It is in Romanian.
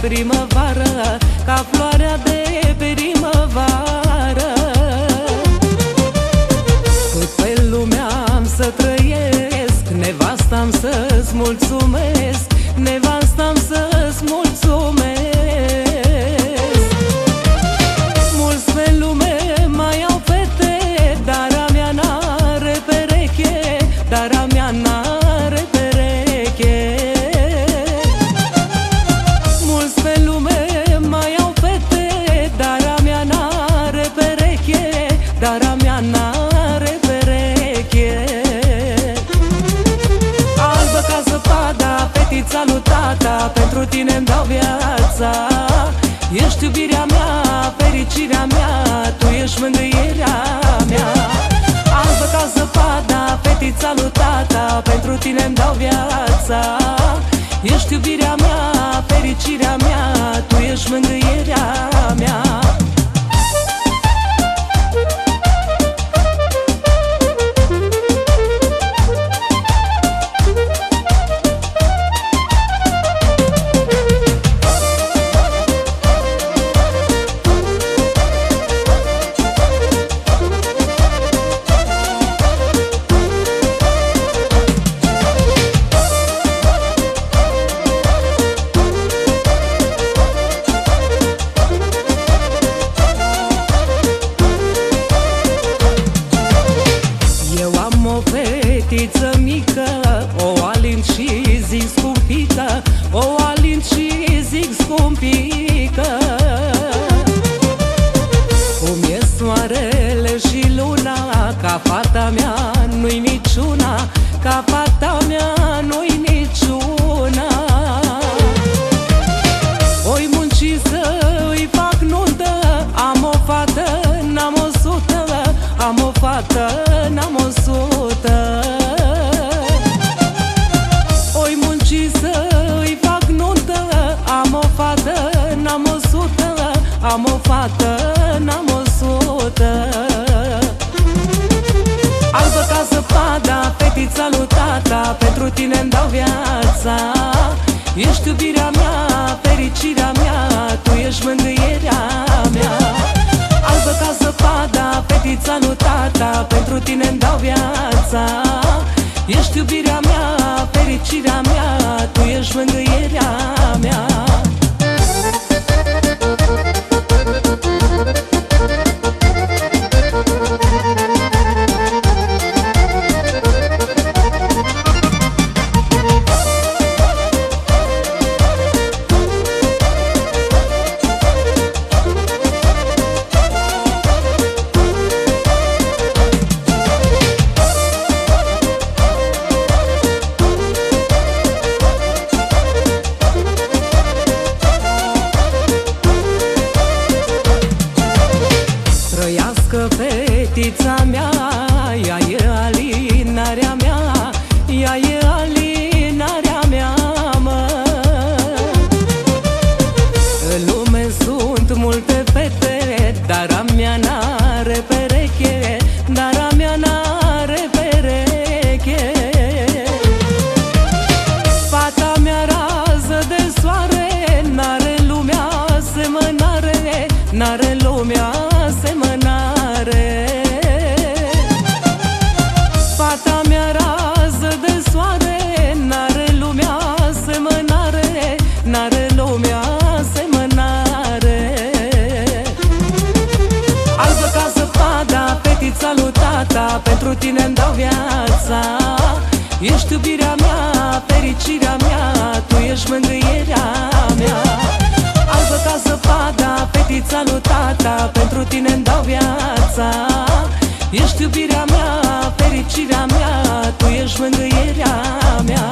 primăvară, ca floarea de primăvară. Cât pe lumea am să trăiesc, nevasta-mi să-ți mulțumesc, nevasta-mi să-ți mulțumesc. Mulți pe lume mai au fete, dar a mea n-are pereche, dar a mea n-are pereche. Mulți pe lume mai au fete, dar a mea n-are pereche, dar a mea n-are pereche. Albă ca zăpada, fetița lui tata, pentru tine-mi dau viața. Ești iubirea mea, fericirea mea, tu ești mângâierea mea. Albă ca zăpada, fetița lui tata, pentru tine-mi dau viața. Ești iubirea mea, fericirea mea, tu ești mângâierea mea. Fetiță mică, o alint și zic scumpică, o alint și zic scumpică. Cum e soarele și luna, ca fata mea nu-i niciuna, ca fata mea nu-i niciuna. Oi munci să-i fac nuntă, am o fată, n-am 100, am o fată, n-am 100. Oi munci să-i fac nuntă, am o fată, n-am 100, am o fată, n-am 100. Albă ca zăpada, fetița lui tata, pentru tine-mi dau viața. Ești iubirea mea, fericirea mea, tu ești mângâierea mea. Albă ca zăpada, fetița lui tata, pentru tine-mi dau viața. Ești iubirea mea, fericirea mea, tu ești mângâierea mea. Fetița mea, ea e alinarea mea, ea e alinarea mea, mă. În lume sunt multe fete, dar a mea n-are pereche, dar a mea n-are pereche. Fata mea rază de soare, n-are lumea asemănare, n-are lumea asemănare. Fata mea rază de soare, n-are lumea asemănare, n-are lumea asemănare. Albă ca zăpada, fetița lui tata, pentru tine-mi dau viața. Ești iubirea mea, fericirea mea, tu ești mângâierea mea. Albă ca zăpada, fetița lui tata, pentru tine-mi dau viața. Ești iubirea mea, fericirea mea, tu ești mângâierea mea.